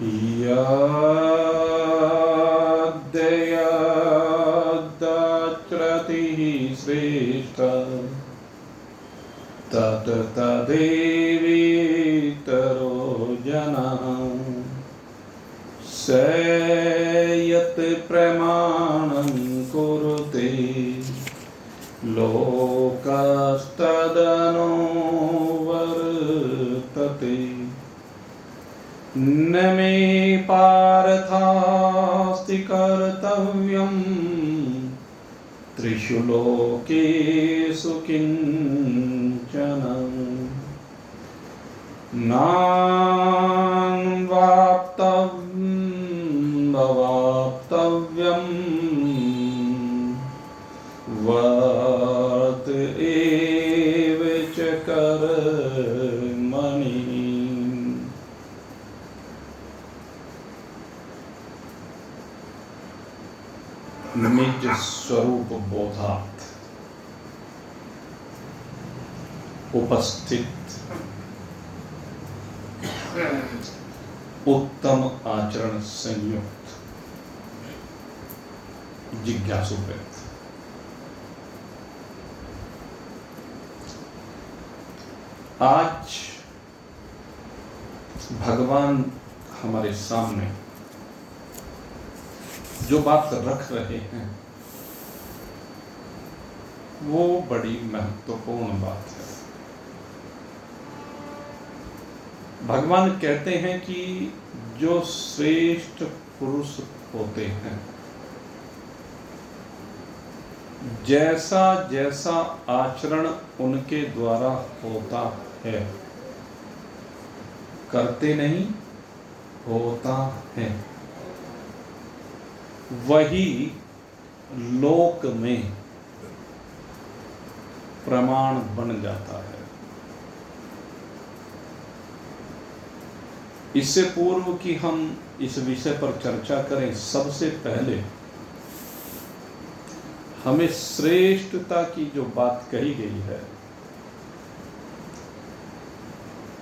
यद्यद्रतिः श्रेष्ठ तदेवेतरो जनः स यत् प्रमाणं कुरुते लोकस्तदनुवर्तते। न मे पार्थास्ति कर्तव्यं त्रिषु लोकेषु किंचन नावाप्तव्यं वर्त एव च कर्मणि। निज स्वरूप बोधात् उपस्थित उत्तम आचरण संयुक्त जिज्ञासु वृत्त। आज भगवान हमारे सामने जो बात रख रहे हैं वो बड़ी महत्वपूर्ण बात है। भगवान कहते हैं कि जो श्रेष्ठ पुरुष होते हैं, जैसा जैसा आचरण उनके द्वारा होता है, करते नहीं होता है, वही लोक में प्रमाण बन जाता है। इससे पूर्व कि हम इस विषय पर चर्चा करें, सबसे पहले हमें श्रेष्ठता की जो बात कही गई है,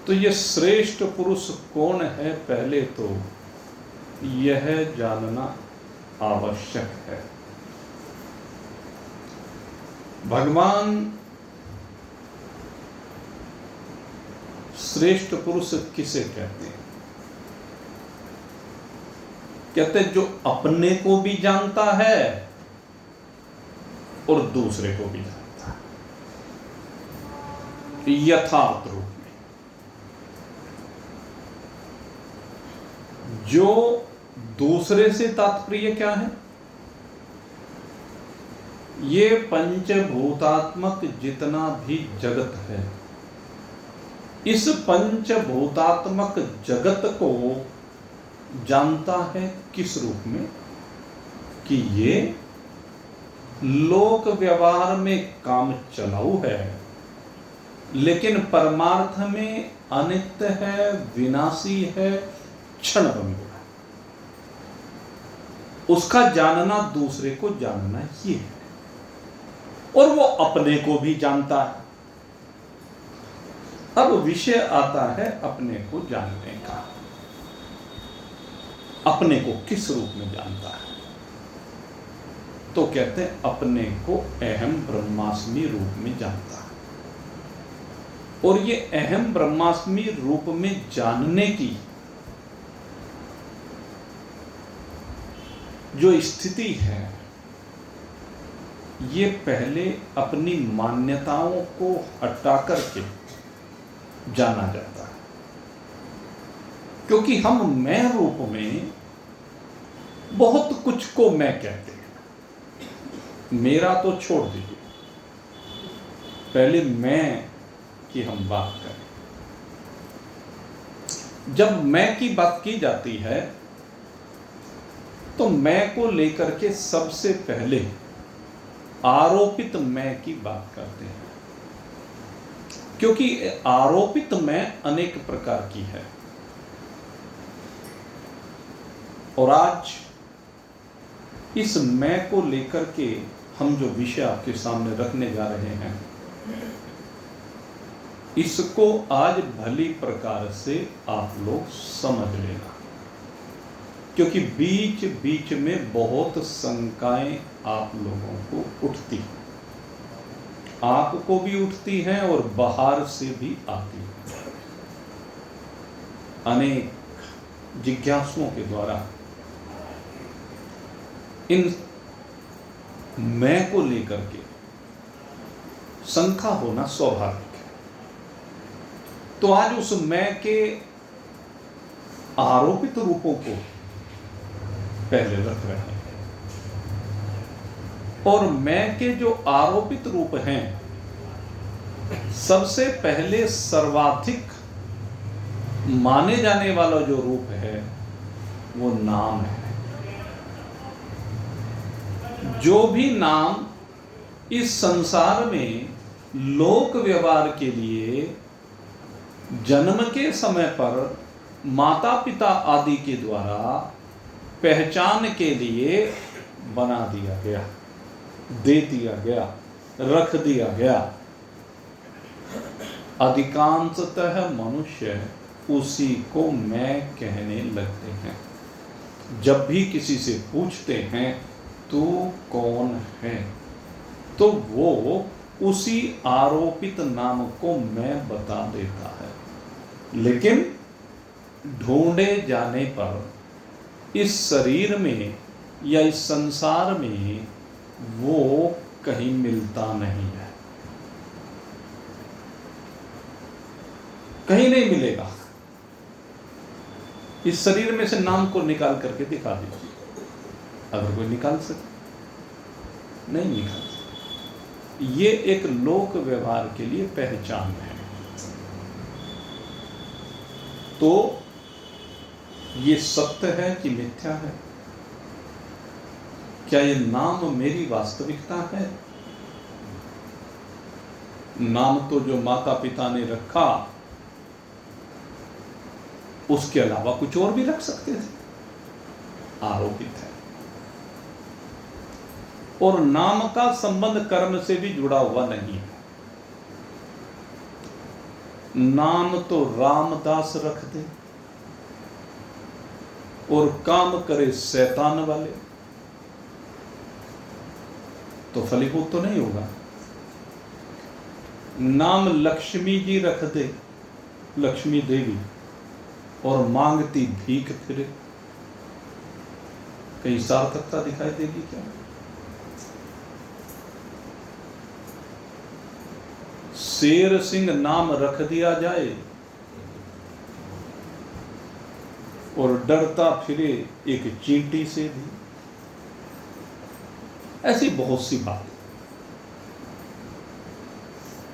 तो यह श्रेष्ठ पुरुष कौन है, पहले तो यह जानना आवश्यक है। भगवान श्रेष्ठ पुरुष किसे कहते हैं? कहते जो अपने को भी जानता है और दूसरे को भी जानता है यथार्थ रूप में। जो दूसरे से तात्पर्य क्या है? ये पंचभूतात्मक जितना भी जगत है, इस पंचभूतात्मक जगत को जानता है किस रूप में? कि ये लोक व्यवहार में काम चलाऊ है, लेकिन परमार्थ में अनित्य है, विनाशी है, क्षणभंगुर है। उसका जानना दूसरे को जानना ये है, और वो अपने को भी जानता है। अब विषय आता है अपने को जानने का। अपने को किस रूप में जानता है? तो कहते हैं अपने को अहम ब्रह्मास्मि रूप में जानता है। और ये अहम ब्रह्मास्मि रूप में जानने की जो स्थिति है, ये पहले अपनी मान्यताओं को हटा करके जाना जाता है। क्योंकि हम मैं रूप में बहुत कुछ को मैं कहते हैं। मेरा तो छोड़ दीजिए, पहले मैं की हम बात करें। जब मैं की बात की जाती है तो मैं को लेकर के सबसे पहले आरोपित मैं की बात करते हैं। क्योंकि आरोपित मैं अनेक प्रकार की है। और आज इस मैं को लेकर के हम जो विषय आपके सामने रखने जा रहे हैं, इसको आज भली प्रकार से आप लोग समझ लेना। क्योंकि बीच बीच में बहुत शंकाएं आप लोगों को उठती, आपको भी उठती हैं और बाहर से भी आती हैं। अनेक जिज्ञासुओं के द्वारा इन मैं को लेकर के शंका होना स्वाभाविक है। तो आज उस मैं के आरोपित रूपों को पहले रख रहे हैं, और मैं के जो आरोपित रूप हैं, सबसे पहले सर्वाधिक माने जाने वाला जो रूप है वो नाम है। जो भी नाम इस संसार में लोक व्यवहार के लिए जन्म के समय पर माता पिता आदि के द्वारा पहचान के लिए बना दिया गया, दे दिया गया, रख दिया गया, अधिकांशतः मनुष्य उसी को मैं कहने लगते हैं। जब भी किसी से पूछते हैं तू कौन है, तो वो उसी आरोपित नाम को मैं बता देता है। लेकिन ढूंढे जाने पर इस शरीर में या इस संसार में वो कहीं मिलता नहीं है, कहीं नहीं मिलेगा। इस शरीर में से नाम को निकाल करके दिखा दीजिए, अगर कोई निकाल सके, नहीं निकाल सके। ये एक लोक व्यवहार के लिए पहचान है। तो ये सत्य है कि मिथ्या है? क्या ये नाम मेरी वास्तविकता है? नाम तो जो माता पिता ने रखा, उसके अलावा कुछ और भी रख सकते थे, आरोपित है। और नाम का संबंध कर्म से भी जुड़ा हुआ नहीं है। नाम तो रामदास रख दे और काम करे शैतान वाले, तो फलीभूत तो नहीं होगा। नाम लक्ष्मी जी रख दे, लक्ष्मी देवी, और मांगती भीख फिरे, कहीं सार्थकता दिखाई देगी क्या? शेर सिंह नाम रख दिया जाए और डरता फिरे एक चींटी से भी, ऐसी बहुत सी बात।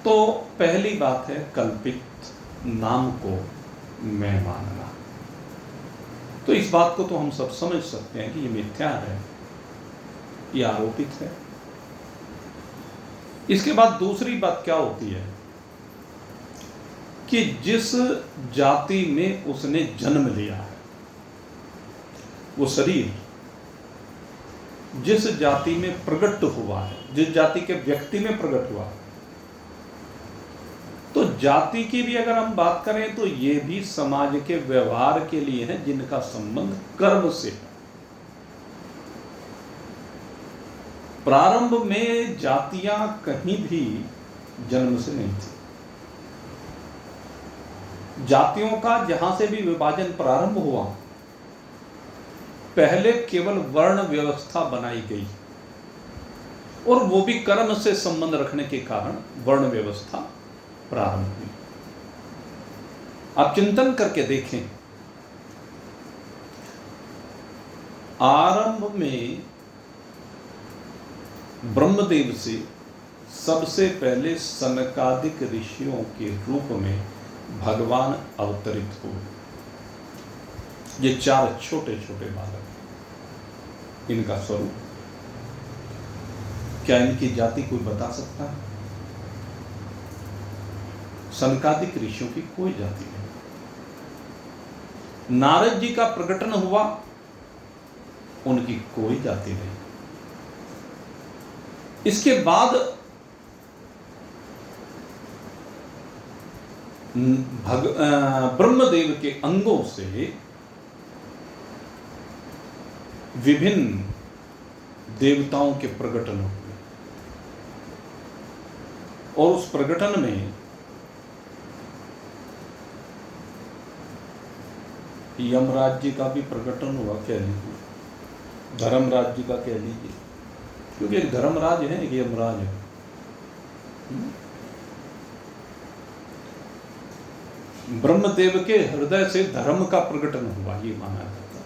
तो पहली बात है कल्पित नाम को मैं मानना। तो इस बात को तो हम सब समझ सकते हैं कि ये मिथ्या है, ये आरोपित है। इसके बाद दूसरी बात क्या होती है कि जिस जाति में उसने जन्म लिया है, वो शरीर जिस जाति में प्रकट हुआ है, जिस जाति के व्यक्ति में प्रकट हुआ है, तो जाति की भी अगर हम बात करें तो ये भी समाज के व्यवहार के लिए है, जिनका संबंध कर्म से है। प्रारंभ में जातियां कहीं भी जन्म से नहीं थी। जातियों का जहां से भी विभाजन प्रारंभ हुआ, पहले केवल वर्ण व्यवस्था बनाई गई, और वो भी कर्म से संबंध रखने के कारण वर्ण व्यवस्था प्रारंभ हुई। आप चिंतन करके देखें, आरंभ में ब्रह्मदेव से सबसे पहले सनकादिक ऋषियों के रूप में भगवान अवतरित हुए। ये चार छोटे छोटे बालक, इनका स्वरूप क्या इनकी जाति कोई बता सकता है? सनकादिक ऋषियों की कोई जाति नहीं। नारद जी का प्रकटन हुआ, उनकी कोई जाति नहीं। इसके बाद ब्रह्मदेव के अंगों से विभिन्न देवताओं के प्रकटन हुए और उस प्रकटन में यमराज जी का भी प्रकटन हुआ, कह लीजिए, धर्मराज जी का कह लीजिए, क्योंकि एक धर्मराज है एक यमराज है। ब्रह्मदेव के हृदय से धर्म का प्रकटन हुआ, ये माना जाता है।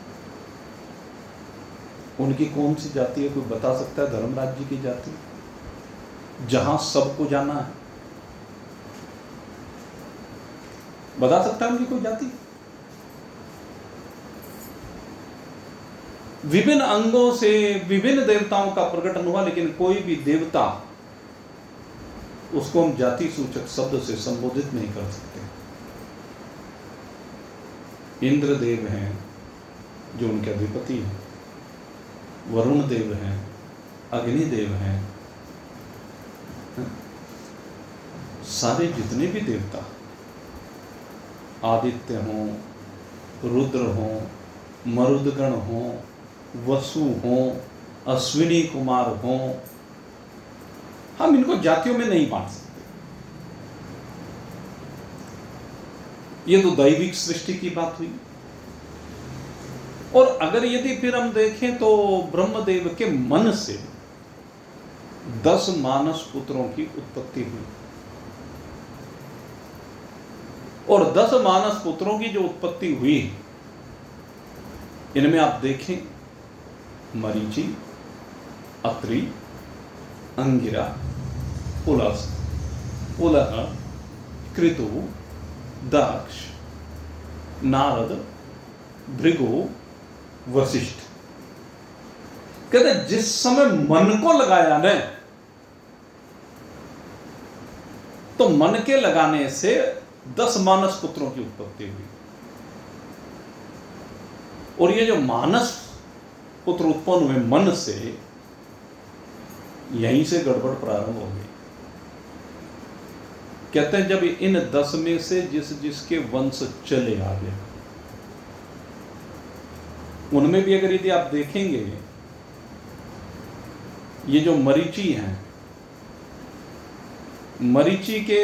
उनकी कौन सी जाति है, कोई बता सकता है? धर्मराज जी की जाति, जहां सबको जाना है, बता सकता है उनकी कोई जाति? विभिन्न अंगों से विभिन्न देवताओं का प्रकटन हुआ, लेकिन कोई भी देवता उसको हम जाति सूचक शब्द से संबोधित नहीं कर सकते। इंद्रदेव हैं जो उनके अधिपति हैं, वरुण देव हैं, अग्निदेव हैं, सारे जितने भी देवता, आदित्य हों, रुद्र हों, मरुदगण हों, वसु हों, अश्विनी कुमार हों, हम इनको जातियों में नहीं बांट सकते। ये तो दैविक सृष्टि की बात हुई। और अगर यदि फिर हम देखें तो ब्रह्मदेव के मन से 10 मानस पुत्रों की उत्पत्ति हुई, और 10 मानस पुत्रों की जो उत्पत्ति हुई, इनमें आप देखें मरीचि, अत्रि, अंगिरा, पुलस्त्य, पुलह, कृतु, दक्ष, नारद, भृगु, वशिष्ठ। कहते जिस समय मन को लगाया न, तो मन के लगाने से 10 मानस पुत्रों की उत्पत्ति हुई। और ये जो मानस पुत्र उत्पन्न हुए मन से, यहीं से गड़बड़ प्रारंभ हो गई। कहते हैं जब इन 10 में से जिस जिसके वंश चले आगे, उनमें भी अगर यदि आप देखेंगे, ये जो मरीचि हैं, मरीचि के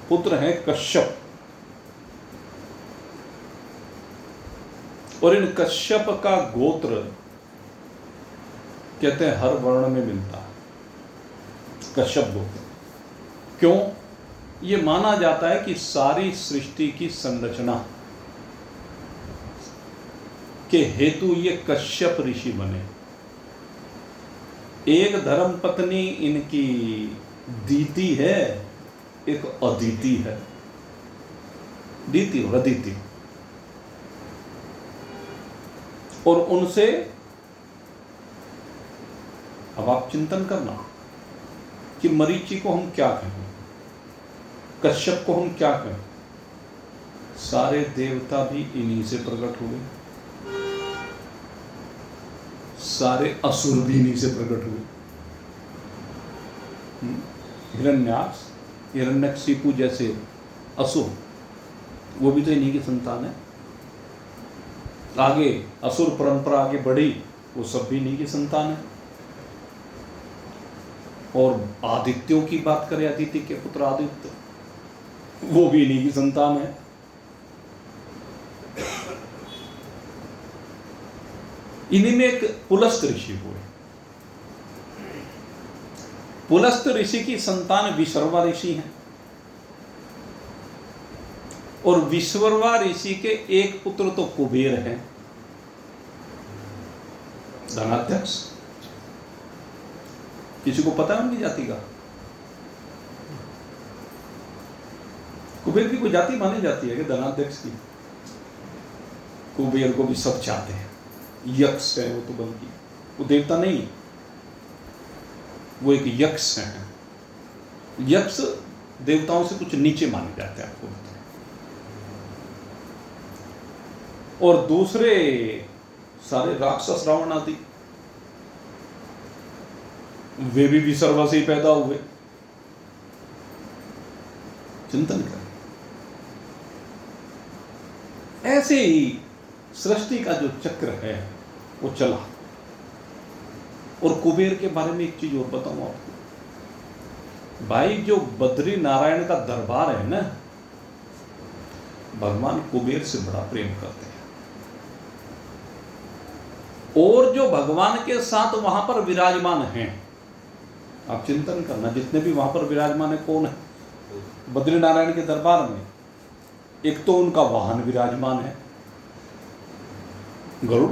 पुत्र हैं कश्यप, और इन कश्यप का गोत्र कहते हैं हर वर्ण में मिलता है, कश्यप गोत्र। क्यों? ये माना जाता है कि सारी सृष्टि की संरचना के हेतु ये कश्यप ऋषि बने। एक धर्म पत्नी इनकी दीति है, एक अदिति है, दीति और अदिति। और उनसे अब आप चिंतन करना कि मरीचि को हम क्या कहें, कश्यप को हम क्या कहें। सारे देवता भी इन्हीं से प्रकट हुए, सारे असुर भी इन्हीं से प्रकट हुए। हिरण्याक्ष, हिरण्यकशिपु जैसे असुर, वो भी तो इन्हीं की संतान है। आगे असुर परंपरा आगे बढ़ी, वो सब भी इन्हीं की संतान है। और आदित्यों की बात करें, आदित्य के पुत्र आदित्य, वो भी इन्हीं की संतान है। इन्हीं में एक पुलस्त्य ऋषि हुए। पुलस्त्य ऋषि की संतान विश्रवा ऋषि हैं, और विश्रवा ऋषि के एक पुत्र तो कुबेर हैं, धनाध्यक्ष। किसी को पता है उनकी जाति का? कुबेर की कोई जाति मानी जाती है कि धनाध्यक्ष की? कुबेर को भी सब चाहते हैं, यक्ष है वो तो, बल्कि वो देवता नहीं, वो एक यक्ष है। यक्ष देवताओं से कुछ नीचे माने जाते हैं, आपको बताएं। और दूसरे सारे राक्षस, रावण आदि, वे भी विश्रवा से ही पैदा हुए। चिंतन करें। ऐसे ही सृष्टि का जो चक्र है वो चला। और कुबेर के बारे में एक चीज और बताऊं आपको भाई, जो बद्री नारायण का दरबार है ना, भगवान कुबेर से बड़ा प्रेम करते हैं। और जो भगवान के साथ वहां पर विराजमान हैं, आप चिंतन करना, जितने भी वहां पर विराजमान है कौन है बद्री नारायण के दरबार में? एक तो उनका वाहन विराजमान है गरुड़,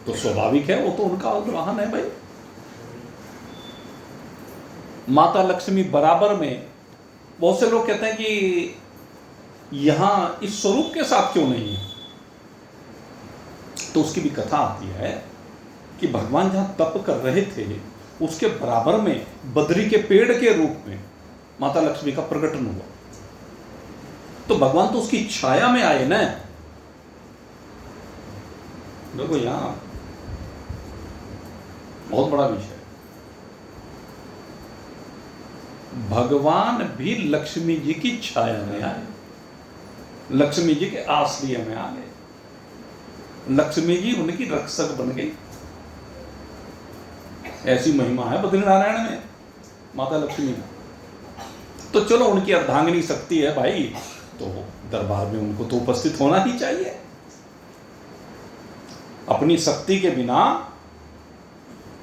तो स्वाभाविक है, वो तो उनका वाहन है भाई। माता लक्ष्मी बराबर में। बहुत से लोग कहते हैं कि यहां इस स्वरूप के साथ क्यों नहीं है, तो उसकी भी कथा आती है कि भगवान जहां तप कर रहे थे उसके बराबर में बद्री के पेड़ के रूप में माता लक्ष्मी का प्रकटन हुआ। तो भगवान तो उसकी छाया में आए ना। देखो यहां बहुत बड़ा विषय, भगवान भी लक्ष्मी जी की छाया में आए, लक्ष्मी जी के आश्रय में आ गए, लक्ष्मी जी उनकी रक्षक बन गई। ऐसी महिमा है बद्रीनारायण में माता लक्ष्मी में। तो चलो उनकी अर्धांगिनी शक्ति है भाई, तो दरबार में उनको तो उपस्थित होना ही चाहिए। अपनी शक्ति के बिना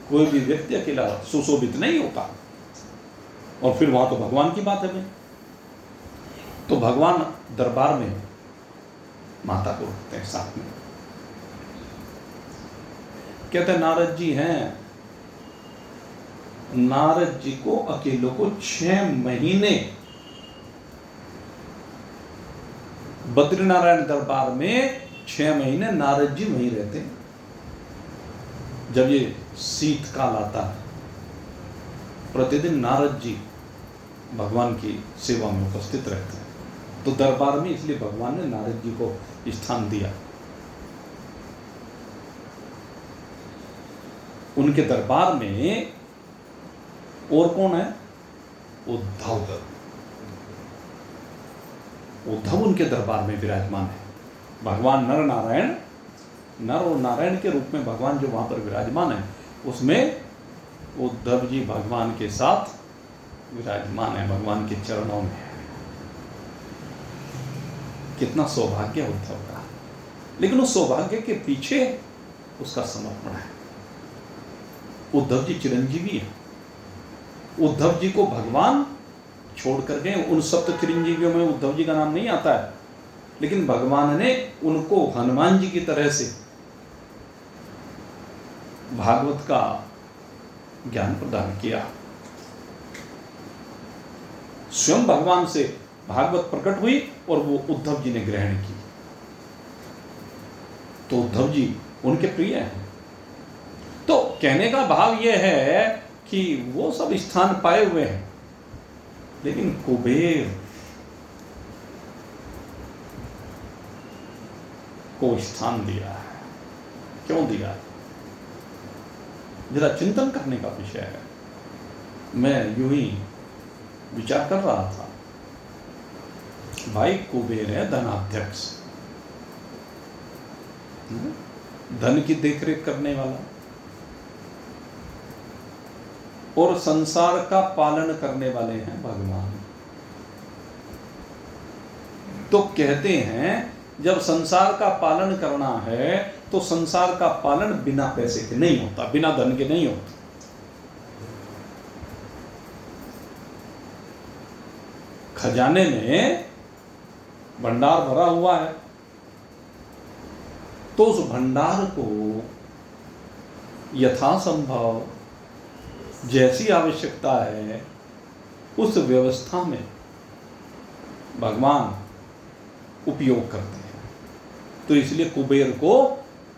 कोई भी व्यक्ति अकेला सुशोभित नहीं होता। और फिर वहां तो भगवान की बात है भाई। तो भगवान दरबार में माता को रखते हैं साथ में। कहते हैं नारद जी हैं, नारद जी को अकेलों को 6 महीने बद्रीनारायण दरबार में 6 महीने नारद जी वहीं रहते हैं। जब ये शीतकाल आता है, प्रतिदिन नारद जी भगवान की सेवा में उपस्थित रहते हैं। तो दरबार में इसलिए भगवान ने नारद जी को स्थान दिया। उनके दरबार में और कौन है? उद्धव। उद्धव उनके दरबार में विराजमान है। भगवान नर नारायण, नर और नारायण के रूप में भगवान जो वहां पर विराजमान है, उसमें उद्धव जी भगवान के साथ विराजमान है, भगवान के चरणों में। कितना सौभाग्य उद्धव का। लेकिन उस सौभाग्य के पीछे उसका समर्पण है। उद्धव जी चिरंजीवी है। उद्धव जी को भगवान छोड़ कर गए। उन सप्त चिरंजीवियों में उद्धव जी का नाम नहीं आता है, लेकिन भगवान ने उनको हनुमान जी की तरह से भागवत का ज्ञान प्रदान किया। स्वयं भगवान से भागवत प्रकट हुई और वो उद्धव जी ने ग्रहण की। तो उद्धव जी उनके प्रिय हैं। तो कहने का भाव यह है कि वो सब स्थान पाए हुए हैं, लेकिन कुबेर को स्थान दिया है। क्यों दिया है? जरा चिंतन करने का विषय है। मैं यूं ही विचार कर रहा था, भाई कुबेर है धनाध्यक्ष, धन की देखरेख करने वाला और संसार का पालन करने वाले हैं भगवान। तो कहते हैं जब संसार का पालन करना है तो संसार का पालन बिना पैसे के नहीं होता, बिना धन के नहीं होता। खजाने में भंडार भरा हुआ है, तो उस भंडार को यथासंभव जैसी आवश्यकता है उस व्यवस्था में भगवान उपयोग करते हैं। तो इसलिए कुबेर को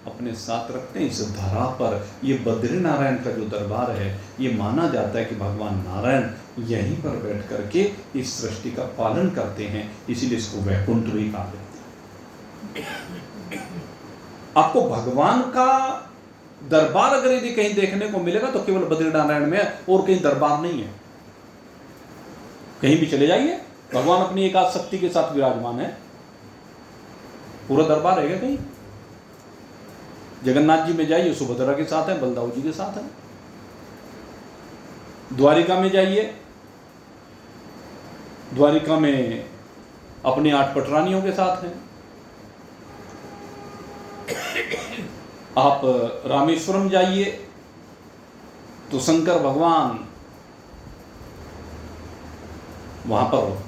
अपने साथ रखते हैं। इस धरा पर ये बद्रीनारायण का जो दरबार है, ये माना जाता है कि भगवान नारायण यहीं पर बैठ करके इस सृष्टि का पालन करते हैं, इसीलिए इसको वैकुंठ भी कहा जाता है। आपको भगवान का दरबार अगर यदि कहीं देखने को मिलेगा तो केवल बद्रीनारायण में, और कहीं दरबार नहीं है। कहीं भी चले जाइए, भगवान अपनी एकाध शक्ति के साथ विराजमान है। पूरा दरबार है क्या कहीं? जगन्नाथ जी में जाइए, सुभद्रा के साथ है, बलदाऊ जी के साथ है। द्वारिका में जाइए, द्वारिका में अपने 8 पटरानियों के साथ हैं। आप रामेश्वरम जाइए तो शंकर भगवान वहां पर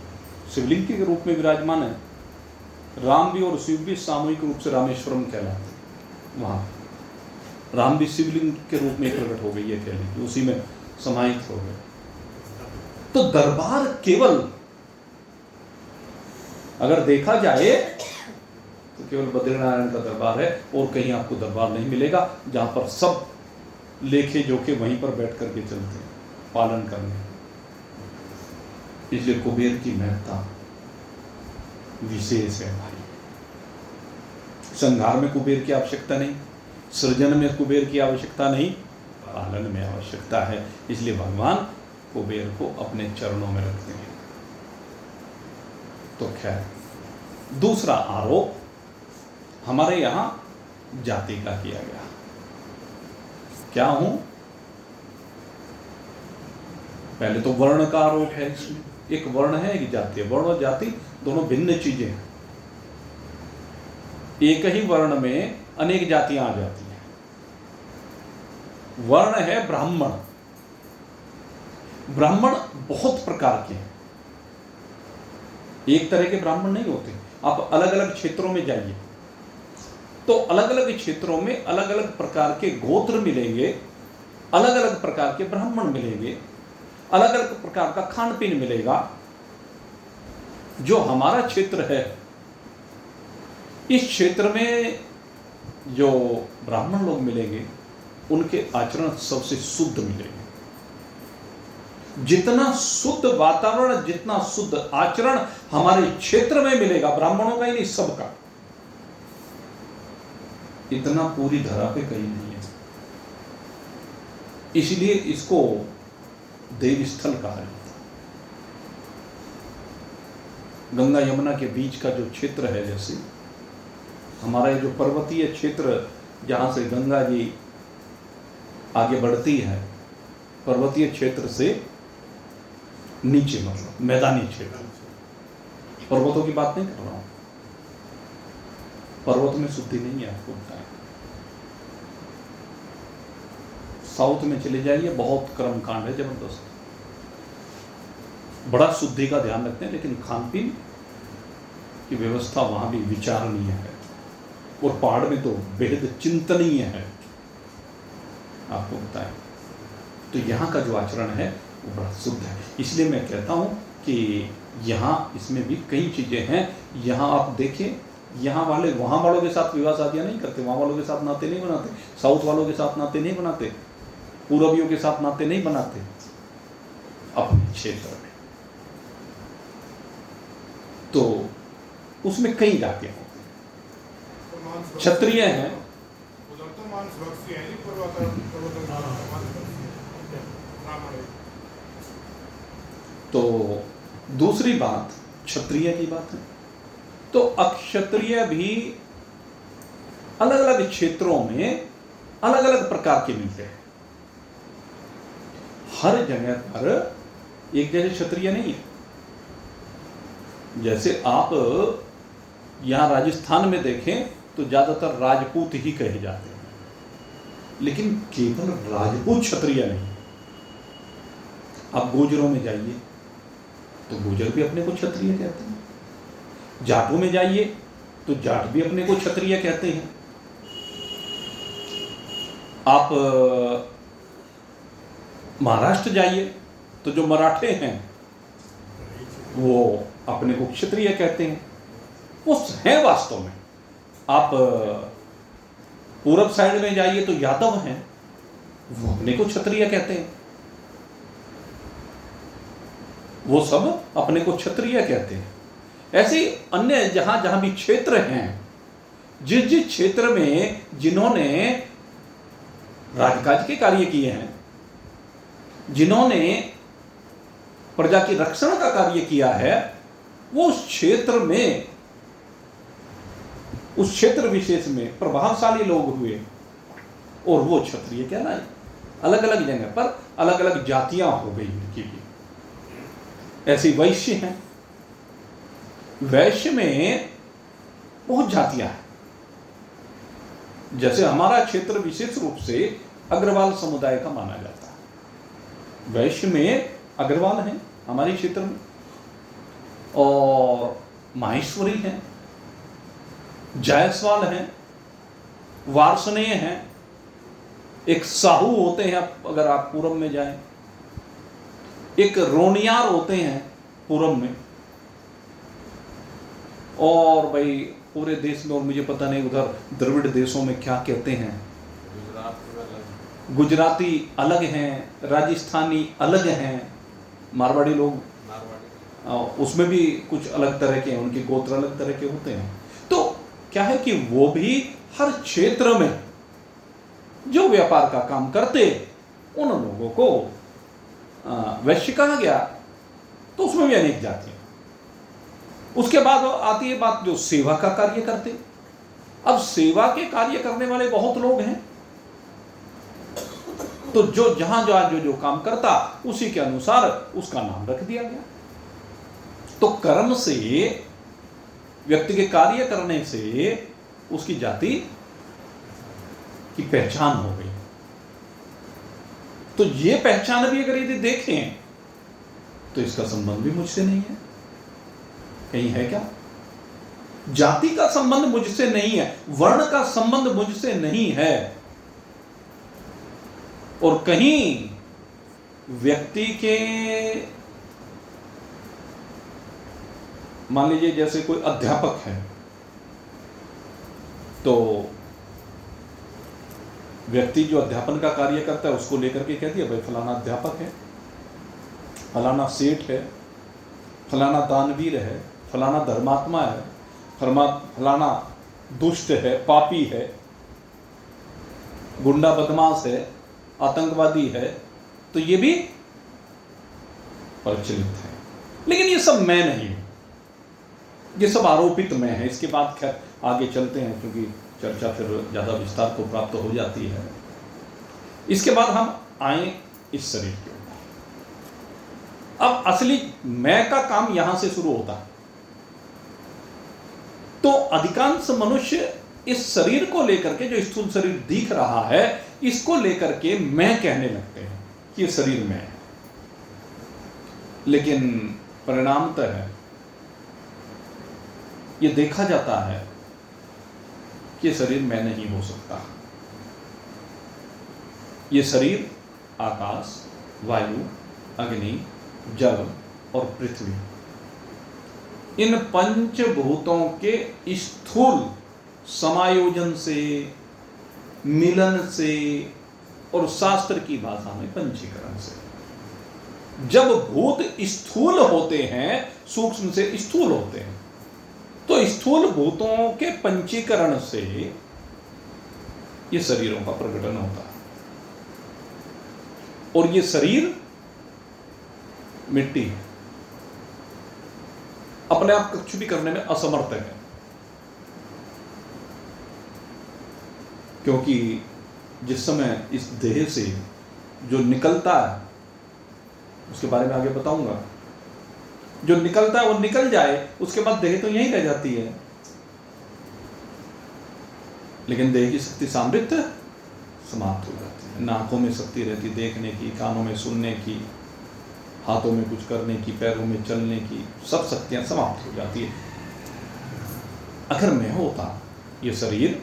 शिवलिंग के रूप में विराजमान है। राम भी और शिव भी सामूहिक रूप से रामेश्वरम कहलाते हैं। वहां राम भी शिवलिंग के रूप में प्रकट हो गई है, कह लीजिए, उसी में समाहित हो गए। तो दरबार केवल अगर देखा जाए तो केवल बद्रीनारायण का दरबार है, और कहीं आपको दरबार नहीं मिलेगा जहां पर सब लेखे जोखे वहीं पर बैठ करके चलते हैं पालन करने। इसलिए कुबेर की महत्ता विशेष है भाई। संहार में कुबेर की आवश्यकता नहीं, सृजन में कुबेर की आवश्यकता नहीं, पालन में आवश्यकता है। इसलिए भगवान कुबेर को अपने चरणों में रखते हैं। तो खैर, दूसरा आरोप हमारे यहां जाति का किया गया। क्या हूं? पहले तो वर्ण का आरोप है इसमें। एक वर्ण है, एक जाति है। वर्ण और जाति दोनों भिन्न चीजें हैं। एक ही वर्ण में अनेक जातियां आ जाती हैं। वर्ण है ब्राह्मण। ब्राह्मण बहुत प्रकार के हैं, एक तरह के ब्राह्मण नहीं होते। आप अलग अलग क्षेत्रों में जाइए तो अलग अलग क्षेत्रों में अलग अलग प्रकार के गोत्र मिलेंगे, अलग अलग प्रकार के ब्राह्मण मिलेंगे, अलग अलग प्रकार का खान पीन मिलेगा। जो हमारा क्षेत्र है, इस क्षेत्र में जो ब्राह्मण लोग मिलेंगे उनके आचरण सबसे शुद्ध मिलेंगे। जितना शुद्ध वातावरण, जितना शुद्ध आचरण हमारे क्षेत्र में मिलेगा, ब्राह्मणों का ही नहीं सबका, इतना पूरी धरा पे कहीं नहीं है। इसलिए इसको देव स्थल कहा जाता है। गंगा यमुना के बीच का जो क्षेत्र है, जैसे हमारा जो पर्वतीय क्षेत्र जहां से गंगा जी आगे बढ़ती है, पर्वतीय क्षेत्र से नीचे, मतलब मैदानी क्षेत्र, पर्वतों की बात नहीं कर रहा हूं। पर्वत में शुद्धि नहीं है, आपको बताएं। साउथ में चले जाइए, बहुत कर्मकांड है जबरदस्त, बड़ा शुद्धि का ध्यान रखते हैं, लेकिन खान पीन की व्यवस्था वहां भी विचारणीय है। और पहाड़ में तो बेहद चिंतनीय है, आपको बताएं। तो यहाँ का जो आचरण है वो बड़ा शुद्ध है। इसलिए मैं कहता हूँ कि यहाँ इसमें भी कई चीज़ें हैं। यहाँ आप देखें, यहाँ वाले वहाँ वालों के साथ विवाह शादियाँ नहीं करते, वहाँ वालों के साथ नाते नहीं बनाते, साउथ वालों के साथ नाते नहीं बनाते, पूर्वियों के साथ नाते नहीं बनाते अपने क्षेत्र में। तो उसमें कई जातियाँ होती हैं। क्षत्रिय हैं, तो दूसरी बात क्षत्रिय की बात है। तो अक्षत्रिय भी अलग अलग क्षेत्रों में अलग अलग प्रकार के मिलते हैं। हर जगह पर एक जैसे क्षत्रिय नहीं है। जैसे आप यहां राजस्थान में देखें तो ज्यादातर राजपूत ही कहे जाते हैं, लेकिन केवल राजपूत क्षत्रिय नहीं। आप गुर्जरों में जाइए तो गुर्जर भी अपने को क्षत्रिय कहते हैं, जाटों में जाइए तो जाट भी अपने को क्षत्रिय कहते हैं। आप महाराष्ट्र जाइए तो जो मराठे हैं वो अपने को क्षत्रिय कहते हैं। वो हैं वास्तव में। आप पूरब साइड में जाइए तो यादव हैं, वो अपने को क्षत्रिय कहते हैं। वो सब अपने को क्षत्रिय कहते हैं। ऐसे अन्य जहां जहां भी क्षेत्र हैं, जिस जिस क्षेत्र में जिन्होंने राजकाज के कार्य किए हैं, जिन्होंने प्रजा की रक्षण का कार्य किया है, वो उस क्षेत्र में, उस क्षेत्र विशेष में प्रभावशाली लोग हुए, और वो क्षत्रिय कहलाए। अलग अलग जगह पर अलग अलग जातियां हो गई उनकी भी। ऐसी वैश्य हैं, वैश्य में बहुत जातियां हैं। जैसे हमारा क्षेत्र विशेष रूप से अग्रवाल समुदाय का माना जाता है। वैश्य में अग्रवाल हैं हमारे क्षेत्र में, और माहेश्वरी हैं, जायसवाल हैं, वार्ष्णेय हैं, एक साहू होते हैं अगर आप पूरब में जाएं, एक रोनियार होते हैं पूरब में, और भाई पूरे देश में, और मुझे पता नहीं उधर द्रविड़ देशों में क्या कहते हैं, गुजराती अलग हैं, राजस्थानी अलग हैं, मारवाड़ी लोग उसमें भी कुछ अलग तरह के हैं, उनके गोत्र अलग तरह के होते हैं। तो क्या है कि वो भी हर क्षेत्र में जो व्यापार का काम करते उन लोगों को वैश्य कहा गया। तो उसमें भी अनेक जातियां। उसके बाद आती है बात जो सेवा का कार्य करते। अब सेवा के कार्य करने वाले बहुत लोग हैं, तो जो जहां जहां जो काम करता उसी के अनुसार उसका नाम रख दिया गया। तो कर्म से, व्यक्ति के कार्य करने से उसकी जाति की पहचान हो गई। तो ये पहचान भी अगर यदि देखें तो इसका संबंध भी मुझसे नहीं है। कहीं है क्या? जाति का संबंध मुझसे नहीं है, वर्ण का संबंध मुझसे नहीं है। और कहीं व्यक्ति के, मान लीजिए जैसे कोई अध्यापक है, तो व्यक्ति जो अध्यापन का कार्य करता है उसको लेकर के कहती है भाई फलाना अध्यापक है, फलाना सेठ है, फलाना दानवीर है, फलाना धर्मात्मा है, फलाना दुष्ट है, पापी है, गुंडा बदमाश है, आतंकवादी है। तो ये भी प्रचलित है। लेकिन ये सब मैं नहीं हूं, ये सब आरोपित मैं है। इसके बाद खैर आगे चलते हैं, क्योंकि चर्चा फिर ज़्यादा विस्तार को प्राप्त हो जाती है। इसके बाद हम आए इस शरीर के ऊपर। अब असली मैं का काम यहां से शुरू होता है। तो अधिकांश मनुष्य इस शरीर को लेकर के, जो स्थूल शरीर दिख रहा है, इसको लेकर के मैं कहने लगते हैं कि ये शरीर मैं है। लेकिन परिणामतः है ये देखा जाता है कि शरीर मैं नहीं हो सकता। ये शरीर आकाश, वायु, अग्नि, जल और पृथ्वी, इन पंचभूतों के स्थूल समायोजन से, मिलन से, और शास्त्र की भाषा में पंचीकरण से, जब भूत स्थूल होते हैं, सूक्ष्म से स्थूल होते हैं, तो स्थूल भूतों के पंचीकरण से ये शरीरों का प्रकटन होता है। और ये शरीर मिट्टी है, अपने आप कुछ भी करने में असमर्थ है, क्योंकि जिस समय इस देह से जो निकलता है, उसके बारे में आगे बताऊंगा, जो निकलता है वो निकल जाए, उसके बाद देह तो यहीं रह जाती है। लेकिन देह की शक्ति सामर्थ्य समाप्त हो जाती है। नाकों में शक्ति रहती देखने की, कानों में सुनने की, हाथों में कुछ करने की, पैरों में चलने की, सब शक्तियां समाप्त हो जाती है। अगर मैं होता ये शरीर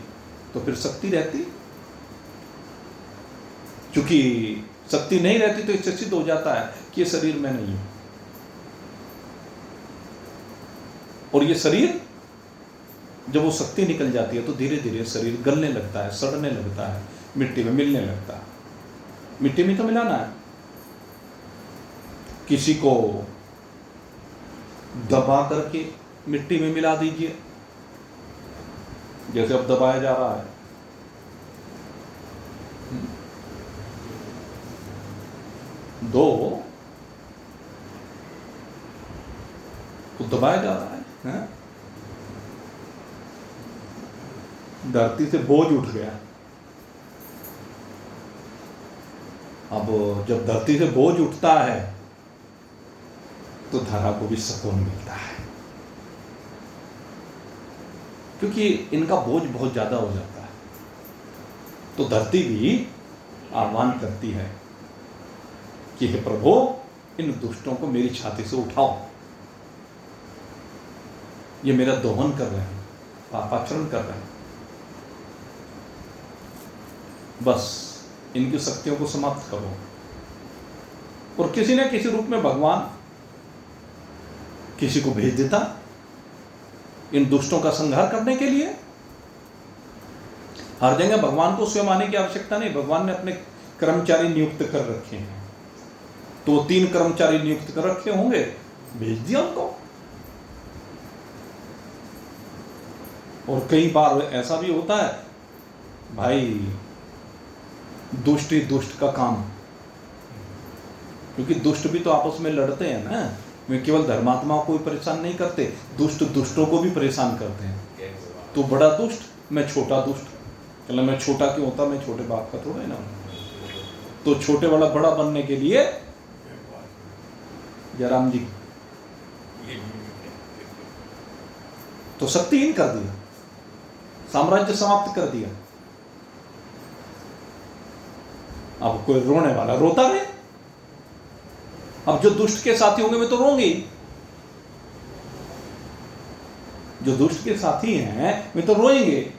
तो फिर शक्ति रहती। क्योंकि शक्ति नहीं रहती तो इससे सिद्ध हो जाता है कि ये शरीर मैं नहीं हूं। और ये शरीर जब वो शक्ति निकल जाती है तो धीरे धीरे शरीर गलने लगता है, सड़ने लगता है, मिट्टी में मिलने लगता है। मिट्टी में तो मिलाना है। किसी को दबा करके मिट्टी में मिला दीजिए, जैसे अब दबाया जा रहा है। दो तो दबाया जा रहा है। धरती से बोझ उठ गया, अब जब धरती से बोझ उठता है तो धरा को भी सुकून मिलता है, क्योंकि इनका बोझ बहुत ज्यादा हो जाता है। तो धरती भी आह्वान करती है कि हे प्रभु, इन दुष्टों को मेरी छाती से उठाओ, ये मेरा दोहन कर रहे हैं, पापाचरण कर रहे हैं, बस इनकी शक्तियों को समाप्त करो। और किसी न किसी रूप में भगवान किसी को भेज देता इन दुष्टों का संहार करने के लिए। हर जगह भगवान को स्वयं आने की आवश्यकता नहीं, भगवान ने अपने कर्मचारी नियुक्त कर रखे हैं। तो 3 कर्मचारी नियुक्त कर रखे होंगे, भेज दिया उनको। और कई बार ऐसा भी होता है भाई, दुष्ट ही दुष्ट का काम, क्योंकि दुष्ट भी तो आपस में लड़ते हैं ना। वे केवल धर्मात्माओं को ही परेशान नहीं करते, दुष्ट दुष्टों को भी परेशान करते हैं। तो बड़ा दुष्ट, मैं छोटा दुष्ट, चलो मैं छोटा क्यों होता, मैं छोटे बाप का थोड़ा है ना। तो छोटे वाला बड़ा बनने के लिए जयराम जी तो शक्तिहीन कर दिया, साम्राज्य समाप्त कर दिया। अब कोई रोने वाला रोता रहे, अब जो दुष्ट के साथी होंगे वे तो रोंगे ही, जो दुष्ट के साथी हैं वे तो रोएंगे,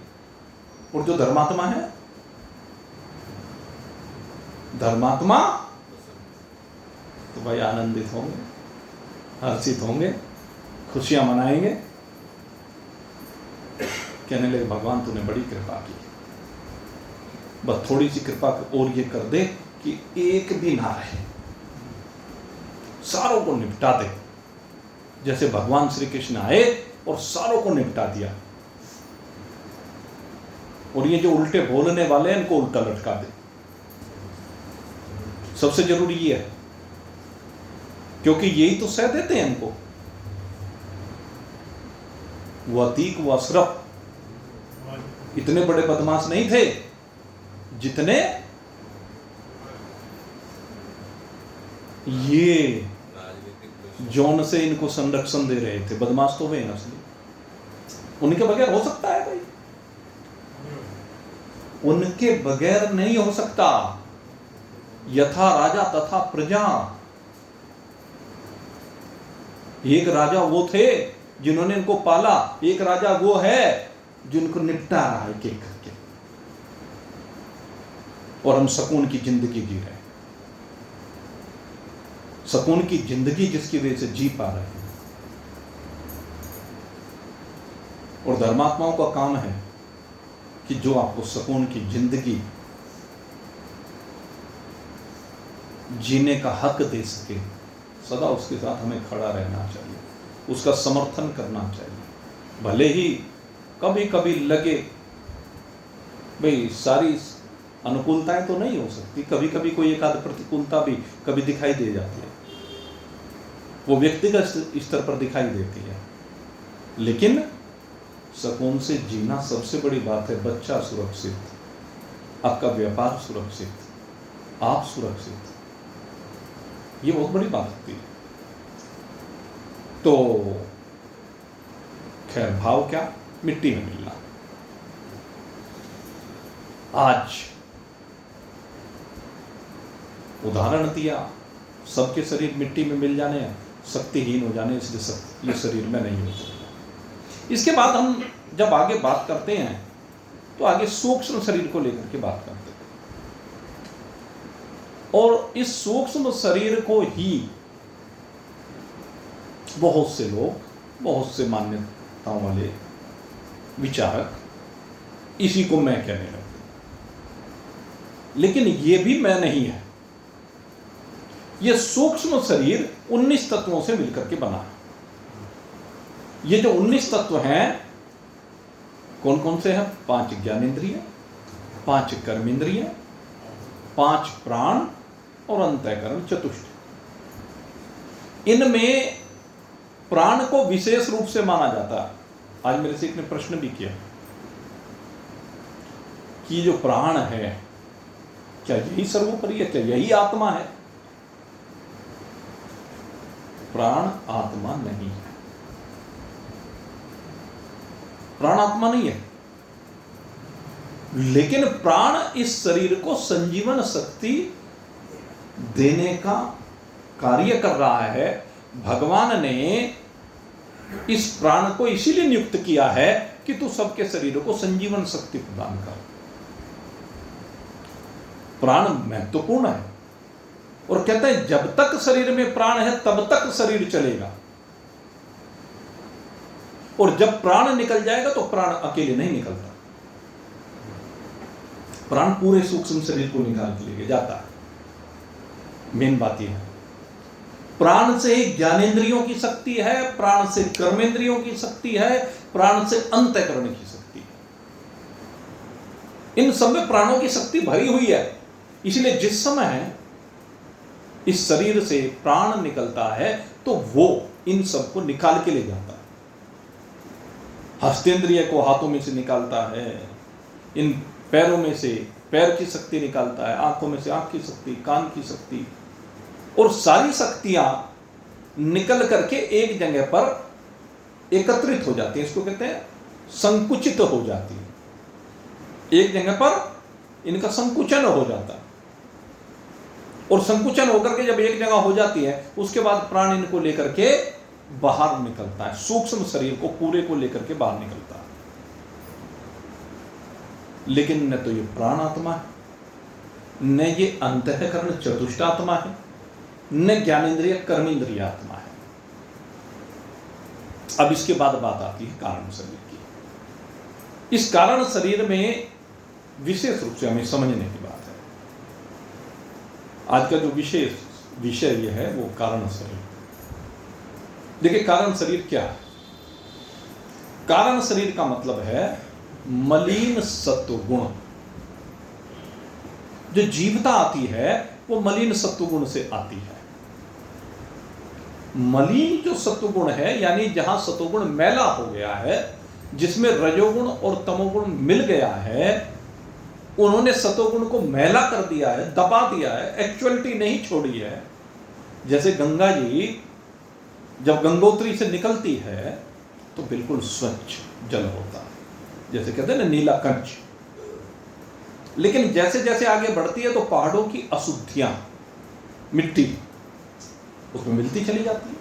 और जो धर्मात्मा है, धर्मात्मा तो भाई आनंदित होंगे, हर्षित होंगे, खुशियां मनाएंगे, कहने लगे भगवान तूने बड़ी कृपा की, बस थोड़ी सी कृपा और ये कर दे कि एक भी ना रहे, सारों को निपटा दे। जैसे भगवान श्री कृष्ण आए और सारों को निपटा दिया। और ये जो उल्टे बोलने वाले हैं इनको उल्टा लटका दे। सबसे जरूरी ये है, क्योंकि यही तो सह देते हैं इनको। वो अतीक वो अशरफ इतने बड़े बदमाश नहीं थे जितने ये जौन से इनको संरक्षण दे रहे थे। बदमाश तो वे हैं असली, उनके बगैर हो सकता है भाई, उनके बगैर नहीं हो सकता। यथा राजा तथा प्रजा, एक राजा वो थे जिन्होंने इनको पाला, एक राजा वो है जिनको निपटा रहा है एक एक करके, और हम सुकून की जिंदगी जी रहे हैं। सुकून की जिंदगी जिसकी वजह से जी पा रहे हैं। और धर्मात्माओं का काम है कि जो आपको सुकून की जिंदगी जीने का हक दे सके, सदा उसके साथ हमें खड़ा रहना चाहिए, उसका समर्थन करना चाहिए। भले ही कभी कभी लगे भाई सारी अनुकूलताएं तो नहीं हो सकती, कभी कभी कोई एक आध प्रतिकूलता भी कभी दिखाई दे जाती है, वो व्यक्तिगत स्तर पर दिखाई देती है। लेकिन सुकून से जीना सबसे बड़ी बात है। बच्चा सुरक्षित, आपका व्यापार सुरक्षित, आप सुरक्षित, ये बहुत बड़ी बात होती है। तो खैर, भाव क्या, मिट्टी में मिलना। आज उदाहरण दिया, सबके शरीर मिट्टी में मिल जाने, शक्तिहीन हो जाने, इसलिए ये शरीर में नहीं होता। इसके बाद हम जब आगे बात करते हैं तो आगे सूक्ष्म शरीर को लेकर के बात करते हैं, और इस सूक्ष्म शरीर को ही बहुत से लोग, बहुत से मान्यताओं वाले विचारक इसी को मैं कहने लगते, लेकिन ये भी मैं नहीं है। ये सूक्ष्म शरीर 19 तत्वों से मिलकर के बना है। ये जो 19 तत्व हैं कौन कौन से हैं? 5 ज्ञानेंद्रिय, 5 कर्मेंद्रिय, 5 प्राण और अंतःकरण चतुष्ट। इनमें प्राण को विशेष रूप से माना जाता है। आज मेरे से एक ने प्रश्न भी किया कि जो प्राण है क्या यही सर्वोपरि है? क्या यही आत्मा है? प्राण आत्मा नहीं है। प्राण आत्मा नहीं है, लेकिन प्राण इस शरीर को संजीवन शक्ति देने का कार्य कर रहा है। भगवान ने इस प्राण को इसीलिए नियुक्त किया है कि तू सबके शरीरों को संजीवन शक्ति प्रदान कर। प्राण महत्वपूर्ण है और कहते हैं जब तक शरीर में प्राण है तब तक शरीर चलेगा, और जब प्राण निकल जाएगा तो प्राण अकेले नहीं निकलता, प्राण पूरे सूक्ष्म शरीर को निकाल के लेके जाता है। मेन बात यह है, प्राण से ज्ञानेंद्रियों की शक्ति है, प्राण से कर्मेंद्रियों की शक्ति है, प्राण से अंतःकरण की शक्ति है। इन सब में प्राणों की शक्ति भरी हुई है। इसलिए जिस समय इस शरीर से प्राण निकलता है तो वो इन सबको निकाल के ले जाता है। हस्तेंद्रिय को हाथों में से निकालता है, इन पैरों में से पैर की शक्ति निकालता है, आंखों में से आंख की शक्ति, कान की शक्ति, और सारी शक्तियां निकल करके एक जगह पर एकत्रित हो जाती है। इसको कहते हैं संकुचित हो जाती है। एक जगह पर इनका संकुचन हो जाता है, और संकुचन होकर के जब एक जगह हो जाती है उसके बाद प्राण इनको लेकर के बाहर निकलता है, सूक्ष्म शरीर को पूरे को लेकर के बाहर निकलता है। लेकिन न तो ये प्राण आत्मा है, न ये अंतःकरण चतुष्ट आत्मा है, न ज्ञानेंद्रिय कर्मेंद्रिय आत्मा है। अब इसके बाद बात आती है कारण शरीर की। इस कारण शरीर में विशेष रूप से हमें समझने की बात है। आज का जो विशेष विषय यह है वो कारण शरीर। देखिए कारण शरीर क्या है? कारण शरीर का मतलब है मलिन सत्व गुण। जो जीवता आती है वो मलिन सत्व गुण से आती है। मलिन जो सत्व गुण है, यानी जहां सत्वगुण मैला हो गया है, जिसमें रजोगुण और तमोगुण मिल गया है, उन्होंने सत्वगुण को मैला कर दिया है, दबा दिया है, एक्चुअलिटी नहीं छोड़ी है। जैसे गंगा जी जब गंगोत्री से निकलती है तो बिल्कुल स्वच्छ जल होता है, जैसे कहते हैं ना नीला कंच। लेकिन जैसे जैसे आगे बढ़ती है तो पहाड़ों की अशुद्धियां, मिट्टी उसमें मिलती चली जाती है,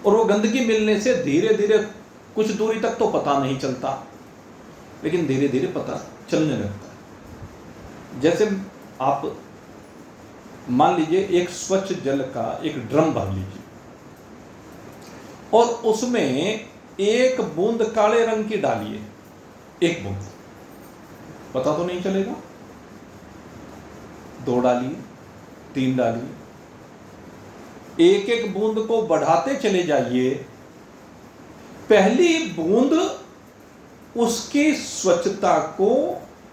और वो गंदगी मिलने से धीरे धीरे कुछ दूरी तक तो पता नहीं चलता, लेकिन धीरे धीरे पता चलने लगता है। जैसे आप मान लीजिए एक स्वच्छ जल का एक ड्रम भर लीजिए और उसमें एक बूंद काले रंग की डालिए, एक बूंद, पता तो नहीं चलेगा। दो डालिए, तीन डालिए, एक एक बूंद को बढ़ाते चले जाइए। पहली बूंद उसकी स्वच्छता को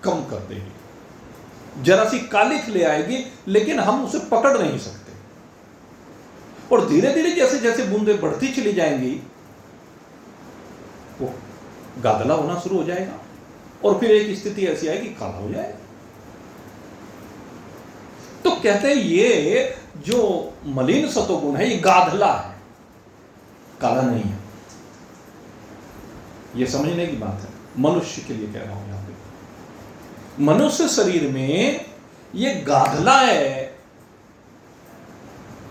कम कर देगी, जरा सी कालिख ले आएगी, लेकिन हम उसे पकड़ नहीं सकते। और धीरे धीरे जैसे जैसे बूंदें बढ़ती चली जाएंगी वो गादला होना शुरू हो जाएगा, और फिर एक स्थिति ऐसी आएगी काला हो जाएगा। तो कहते हैं ये जो मलिन सत्वगुण है ये गाधला है, काला नहीं है। ये समझने की बात है, मनुष्य के लिए कह रहा हूं यहां पे। मनुष्य शरीर में ये गाधला है,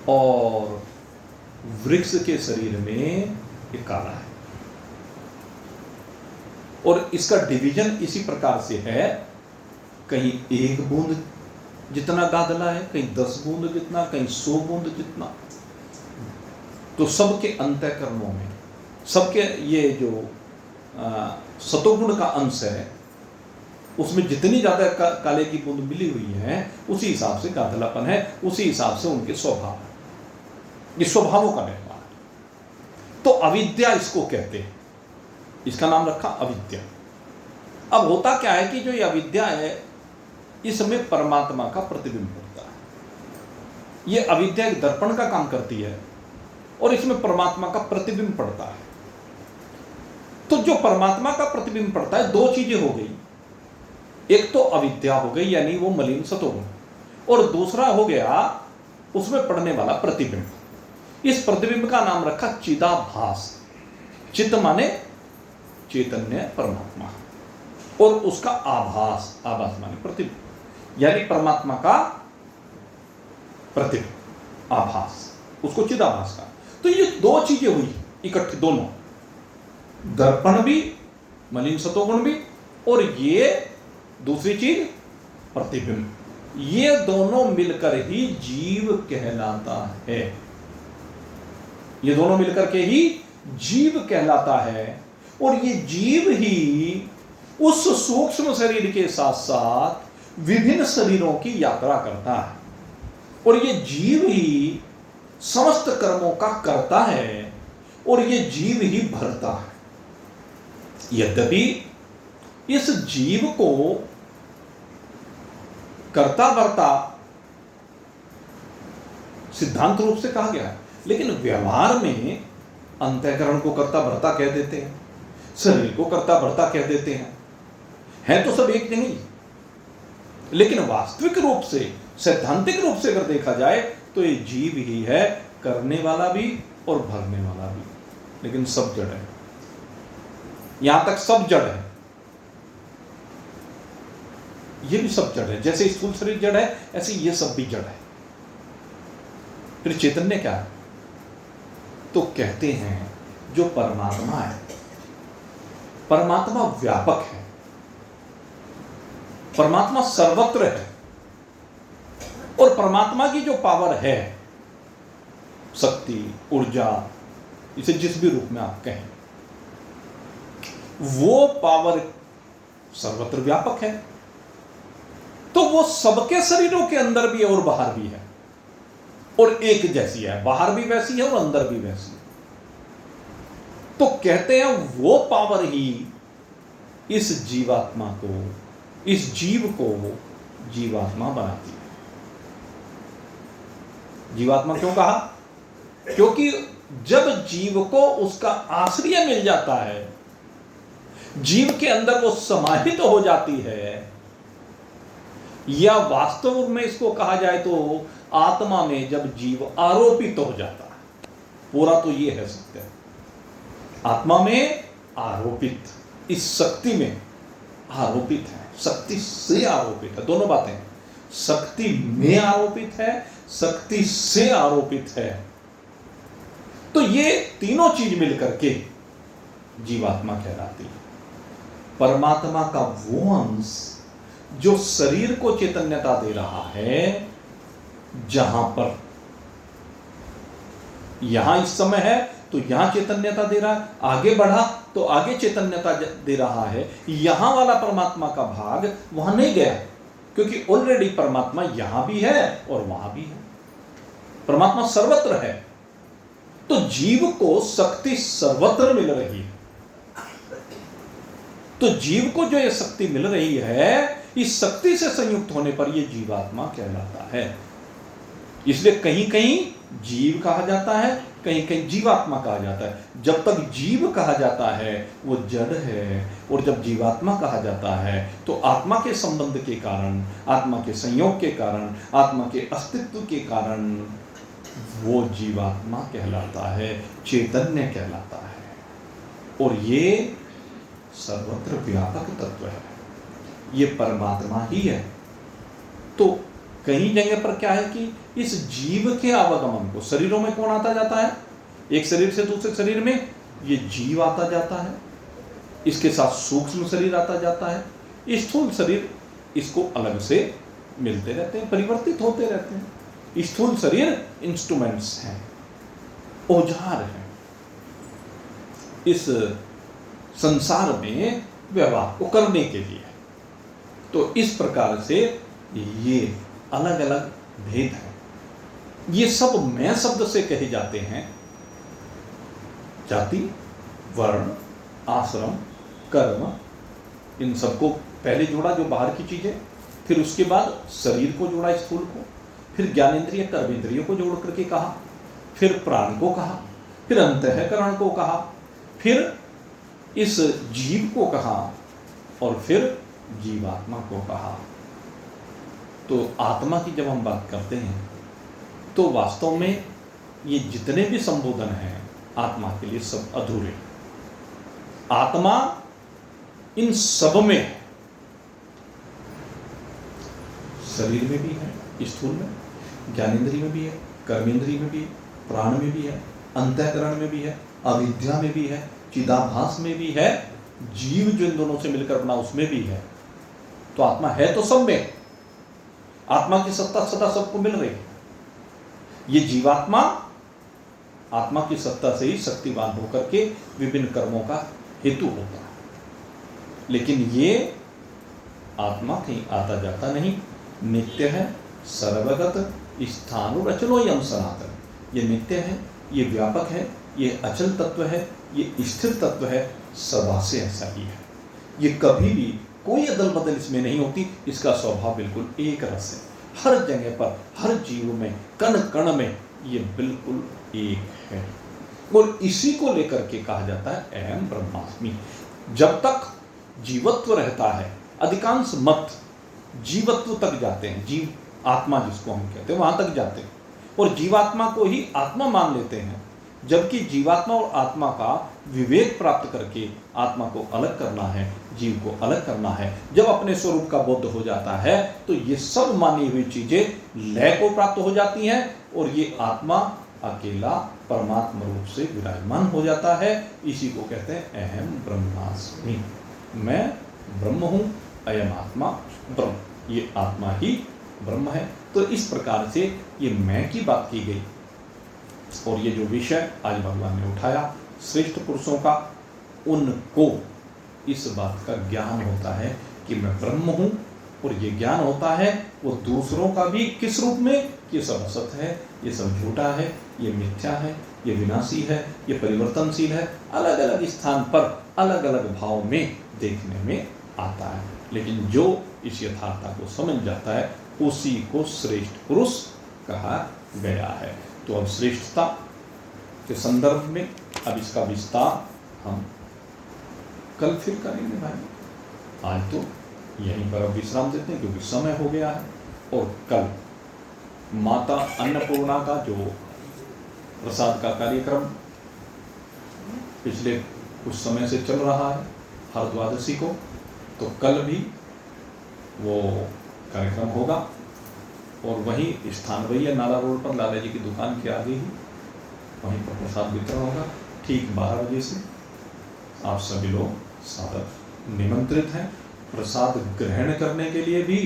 और वृक्ष के शरीर में ये काला है। और इसका डिवीजन इसी प्रकार से है, कहीं एक बूंद जितना गाधला है, कहीं 10 बूंद जितना, कहीं 100 बूंद जितना। तो सबके अंतःकरणों में, सबके ये जो सतोगुण का अंश है उसमें जितनी ज्यादा काले की बूंद मिली हुई है उसी हिसाब से गाधलापन है, उसी हिसाब से उनके स्वभाव है, ये स्वभावों का व्यवहार है। तो अविद्या इसको कहते हैं, इसका नाम रखा अविद्या। अब होता क्या है कि जो ये अविद्या है इसमें परमात्मा का प्रतिबिंब होता है। ये अविद्या एक दर्पण का काम करती है और इसमें परमात्मा का प्रतिबिंब पड़ता है। तो जो परमात्मा का प्रतिबिंब पड़ता है, दो चीजें हो गई। एक तो अविद्या हो गई, यानी वो मलिन सतोगुण, और दूसरा हो गया उसमें पड़ने वाला प्रतिबिंब। इस प्रतिबिंब का नाम रखा चिदाभास। चित्त माने चैतन्य परमात्मा, और उसका आभास, आभास माने प्रतिबिंब, यानी परमात्मा का प्रतिबिंब, आभास, उसको चिदाभास का। तो ये दो चीजें हुई इकट्ठी, दोनों, दर्पण भी, मलिन सतोगुण भी, और ये दूसरी चीज प्रतिबिंब, ये दोनों मिलकर ही जीव कहलाता है। ये दोनों मिलकर के ही जीव कहलाता है, और ये जीव ही उस सूक्ष्म शरीर के साथ साथ विभिन्न शरीरों की यात्रा करता है, और ये जीव ही समस्त कर्मों का करता है, और ये जीव ही भरता है। यद्यपि इस जीव को कर्ता भरता सिद्धांत रूप से कहा गया है, लेकिन व्यवहार में अंतःकरण को कर्ता भरता कह देते हैं, शरीर को कर्ता भरता कह देते हैं, है तो सब एक नहीं, लेकिन वास्तविक रूप से, सैद्धांतिक रूप से अगर देखा जाए तो ये जीव ही है, करने वाला भी और भरने वाला भी, लेकिन सब जड़ है। यहां तक सब जड़ है, ये भी सब जड़ है। जैसे स्थूल शरीर जड़ है, ऐसे ये सब भी जड़ है। फिर चैतन्य क्या है? तो कहते हैं जो परमात्मा है, परमात्मा व्यापक है, परमात्मा सर्वत्र है, और परमात्मा की जो पावर है, शक्ति, ऊर्जा, इसे जिस भी रूप में आप कहें, वो पावर सर्वत्र व्यापक है। तो वो सबके शरीरों के अंदर भी है और बाहर भी है, और एक जैसी है, बाहर भी वैसी है और अंदर भी वैसी है। तो कहते हैं वो पावर ही इस जीवात्मा को, इस जीव को जीवात्मा बनाती है। जीवात्मा क्यों कहा? क्योंकि जब जीव को उसका आश्रय मिल जाता है, जीव के अंदर वो समाहित हो जाती है, या वास्तव में इसको कहा जाए तो आत्मा में जब जीव आरोपित हो जाता है, पूरा तो ये है सत्य, आत्मा में आरोपित, इस शक्ति में आरोपित है, शक्ति से आरोपित है, दोनों बातें, शक्ति में आरोपित है, शक्ति से आरोपित है। तो ये तीनों चीज मिलकर के जीवात्मा कहलाती है। परमात्मा का वो अंश जो शरीर को चैतन्यता दे रहा है, जहां पर यहां इस समय है तो यहां चैतन्यता दे रहा है, आगे बढ़ा तो आगे चैतन्यता दे रहा है, यहां वाला परमात्मा का भाग वहां नहीं गया, क्योंकि ऑलरेडी परमात्मा यहां भी है और वहां भी है, परमात्मा सर्वत्र है। तो जीव को शक्ति सर्वत्र मिल रही है। तो जीव को जो ये शक्ति मिल रही है, इस शक्ति से संयुक्त होने पर यह जीवात्मा कहलाता है। इसलिए कहीं कहीं जीव कहा जाता है, कहीं कहीं जीवात्मा कहा जाता है। जब तक जीव कहा जाता है वो जड़ है, और जब जीवात्मा कहा जाता है तो आत्मा के संबंध के कारण, आत्मा के संयोग के कारण, आत्मा के अस्तित्व के कारण वो जीवात्मा कहलाता है, चैतन्य कहलाता है। और ये सर्वत्र व्यापक तत्व है, ये परमात्मा ही है। तो कई जगह पर क्या है कि इस जीव के आवागमन को, शरीरों में कौन आता जाता है, एक शरीर से दूसरे शरीर में ये जीव आता जाता है, इसके साथ सूक्ष्म शरीर आता जाता है, स्थूल शरीर इसको अलग से मिलते रहते हैं, परिवर्तित होते रहते हैं। स्थूल शरीर इंस्ट्रूमेंट्स हैं, औजार हैं इस संसार में व्यवहार को करने के लिए। तो इस प्रकार से ये अलग अलग भेद है। ये सब मैं शब्द से कहे जाते हैं। जाति, वर्ण, आश्रम, कर्म, इन सबको पहले जोड़ा जो बाहर की चीजें, फिर उसके बाद शरीर को जोड़ा, स्थूल को, फिर ज्ञानेंद्रिय कर्मेंद्रियों को जोड़ करके कहा, फिर प्राण को कहा, फिर अंतःकरण को कहा, फिर इस जीव को कहा, और फिर जीवात्मा को कहा। तो आत्मा की जब हम बात करते हैं तो वास्तव में ये जितने भी संबोधन हैं आत्मा के लिए सब अधूरे। आत्मा इन सब में है, शरीर में भी है, स्थूल में, ज्ञानेंद्रिय में भी है, कर्मेंद्रिय में भी है, प्राण में भी है, अंतःकरण में भी है, अविद्या में भी है, चिदाभास में भी है, जीव जो इन दोनों से मिलकर बना उसमें भी है। तो आत्मा है तो सब में। आत्मा की सत्ता सदा सबको मिल रही है। ये जीवात्मा आत्मा की सत्ता से ही शक्तिवान होकर के विभिन्न कर्मों का हेतु होता है, लेकिन ये आत्मा कहीं आता जाता नहीं, नित्य है, सर्वगत, स्थाणु रचनोयम सनातन। ये नित्य है, ये व्यापक है, ये अचल तत्व है, ये स्थिर तत्व है, सदा से ऐसा ही है। ये कभी भी कोई अदल बदल इसमें नहीं होती। इसका स्वभाव बिल्कुल एक रस है। हर जगह पर, हर जीव में, कण कण में ये बिल्कुल एक है। और इसी को लेकर के कहा जाता है अहम ब्रह्मास्मि। जब तक जीवत्व रहता है, अधिकांश मत जीवत्व तक जाते हैं, जीव आत्मा जिसको हम कहते हैं वहां तक जाते हैं और जीवात्मा को ही आत्मा मान लेते हैं। जबकि जीवात्मा और आत्मा का विवेक प्राप्त करके आत्मा को अलग करना है, जीव को अलग करना है। जब अपने स्वरूप का बोध हो जाता है तो ये सब मानी हुई चीजें लय को प्राप्त हो जाती हैं और ये आत्मा अकेला परमात्मा रूप से विराजमान हो जाता है। इसी को कहते हैं अहम ब्रह्मास्मि। मैं ब्रह्म हूं, अयम आत्मा ब्रह्म। ये आत्मा ही ब्रह्म है। तो इस प्रकार से ये मैं की बात की गई और ये जो विषय आज भगवान ने उठाया श्रेष्ठ पुरुषों का, उनको इस बात का ज्ञान होता है कि मैं ब्रह्म हूं और ये ज्ञान होता है वो दूसरों का भी किस रूप में, ये सब असत है, ये सब झूठा है, ये मिथ्या है, ये विनाशी है, ये परिवर्तनशील है। अलग अलग स्थान पर अलग अलग भाव में देखने में आता है, लेकिन जो इस यथार्थता को समझ जाता है उसी को श्रेष्ठ पुरुष कहा गया है। तो अब श्रेष्ठता के संदर्भ में अब इसका विस्तार हम कल फिर करेंगे भाई। आज तो यहीं पर अब विश्राम देते हैं क्योंकि समय हो गया है। और कल माता अन्नपूर्णा का जो प्रसाद का कार्यक्रम पिछले कुछ समय से चल रहा है हर द्वादशी को, तो कल भी वो कार्यक्रम होगा और वहीं स्थान वही है, नाला रोड पर लाला जी की दुकान के आगे ही वहीं पर प्रसाद वितरण होगा ठीक 12 बजे से। आप सभी लोग सादर निमंत्रित हैं प्रसाद ग्रहण करने के लिए भी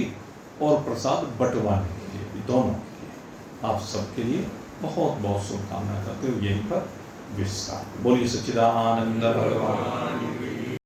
और प्रसाद बंटवाने के लिए भी, दोनों के लिए। आप सबके लिए बहुत बहुत शुभकामना करते हुए यहीं पर विश्राम। बोलिए सच्चिदानंद भगवान।